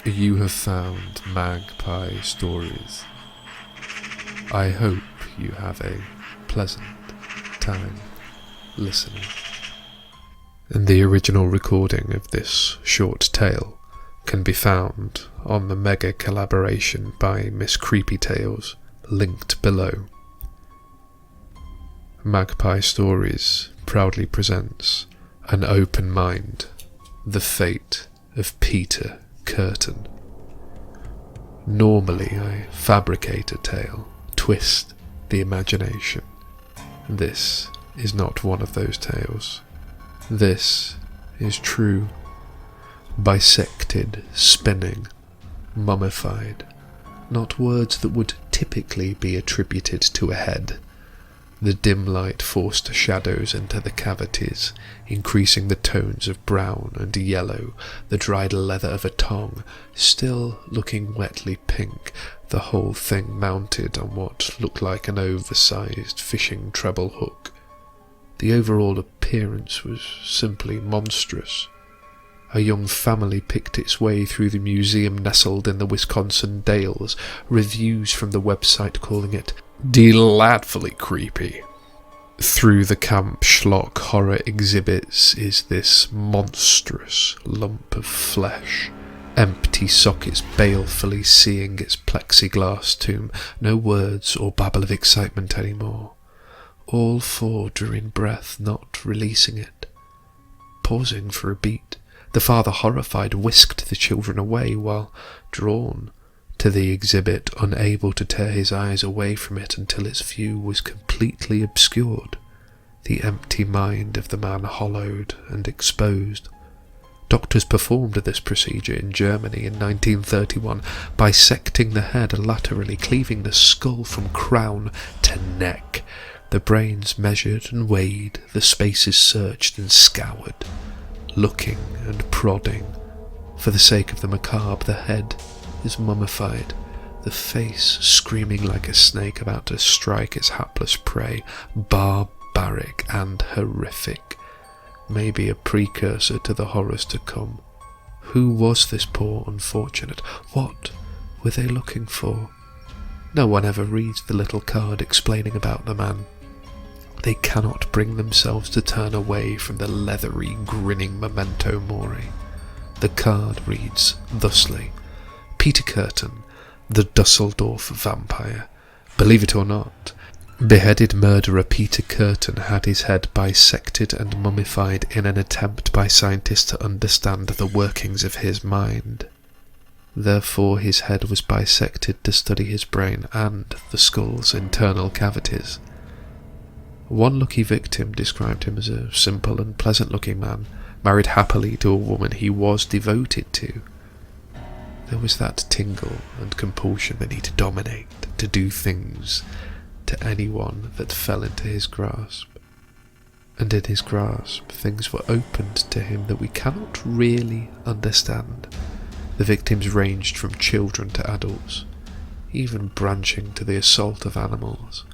You have found Magpie Stories. I hope you have a pleasant time listening. And the original recording of this short tale can be found on the mega collaboration by Miss Creepy Tales, linked below. Magpie Stories proudly presents An Open Mind, The Fate of Peter Kurten. Normally I fabricate a tale, twist the imagination. This is not one of those tales. This is true, bisected, spinning, mummified, not words that would typically be attributed to a head. The dim light forced shadows into the cavities, increasing the tones of brown and yellow, the dried leather of a tongue, still looking wetly pink, the whole thing mounted on what looked like an oversized fishing treble hook. The overall appearance was simply monstrous. A young family picked its way through the museum nestled in the Wisconsin Dales, reviews from the website calling it delightfully creepy. Through the camp schlock horror exhibits is this monstrous lump of flesh, empty sockets balefully seeing its plexiglass tomb, no words or babble of excitement anymore. All four drew in breath, not releasing it. Pausing for a beat, the father, horrified, whisked the children away while, drawn to the exhibit, unable to tear his eyes away from it until its view was completely obscured, the empty mind of the man hollowed and exposed. Doctors performed this procedure in Germany in 1931, bisecting the head laterally, cleaving the skull from crown to neck. The brains measured and weighed, the spaces searched and scoured, looking and prodding. For the sake of the macabre, the head is mummified, the face screaming like a snake about to strike its hapless prey, barbaric and horrific, maybe a precursor to the horrors to come. Who was this poor unfortunate? What were they looking for? No one ever reads the little card explaining about the man. They cannot bring themselves to turn away from the leathery, grinning memento mori. The card reads thusly: Peter Kurten, the Dusseldorf vampire. Believe it or not, beheaded murderer Peter Kurten had his head bisected and mummified in an attempt by scientists to understand the workings of his mind. Therefore his head was bisected to study his brain and the skull's internal cavities. One lucky victim described him as a simple and pleasant-looking man, married happily to a woman he was devoted to. There was that tingle and compulsion that he to dominate, to do things to anyone that fell into his grasp. And in his grasp, things were opened to him that we cannot really understand. The victims ranged from children to adults, even branching to the assault of animals.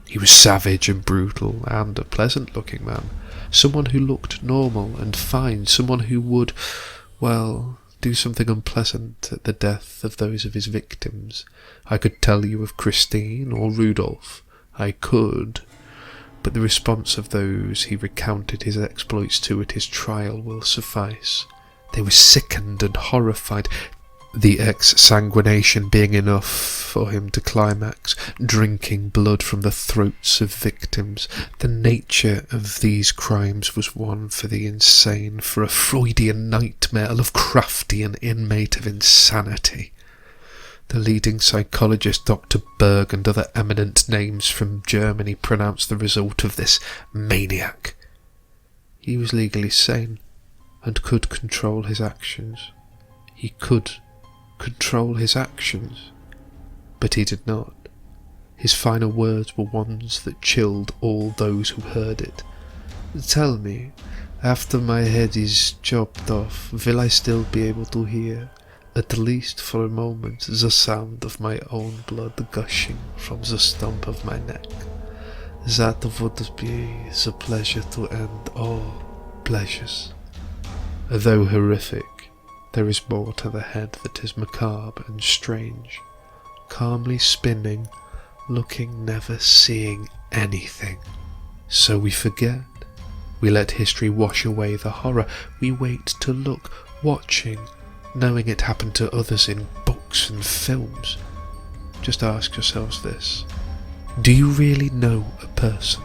He was savage and brutal and a pleasant-looking man, someone who looked normal and fine, someone who would, well, do something unpleasant at the death of those of his victims. I could tell you of Christine or Rudolph. I could, but the response of those he recounted his exploits to at his trial will suffice. They were sickened and horrified, the exsanguination being enough for him to climax, drinking blood from the throats of victims. The nature of these crimes was one for the insane, for a Freudian nightmare, a Lovecraftian inmate of insanity. The leading psychologist Dr. Berg and other eminent names from Germany pronounced the result of this maniac. He was legally sane and could control his actions. He could control his actions, but he did not. His final words were ones that chilled all those who heard it. Tell me, after my head is chopped off, will I still be able to hear, at least for a moment, the sound of my own blood gushing from the stump of my neck? That would be the pleasure to end all pleasures. Though horrific, There is more to the head that is macabre and strange, calmly spinning, looking, never seeing anything. So we forget. We let history wash away the horror. We wait to look, watching, knowing it happened to others in books and films. Just ask yourselves this. Do you really know a person?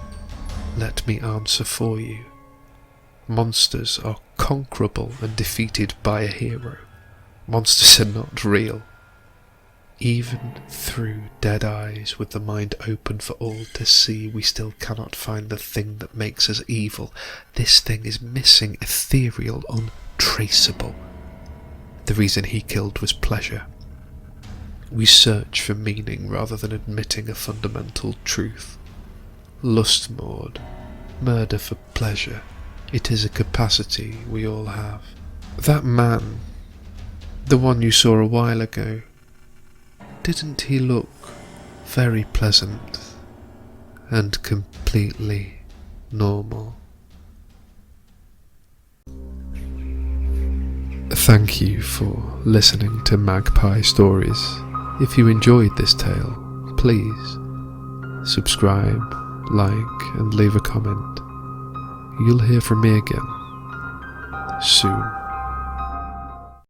Let me answer for you. Monsters are conquerable and defeated by a hero. Monsters are not real. Even through dead eyes, with the mind open for all to see, we still cannot find the thing that makes us evil. This thing is missing, ethereal, untraceable. The reason he killed was pleasure. We search for meaning rather than admitting a fundamental truth. Lust-maud, murder for pleasure. It is a capacity we all have. That man, the one you saw a while ago, didn't he look very pleasant and completely normal? Thank you for listening to Magpie Stories. If you enjoyed this tale, please subscribe, like and leave a comment. You'll hear from me again soon.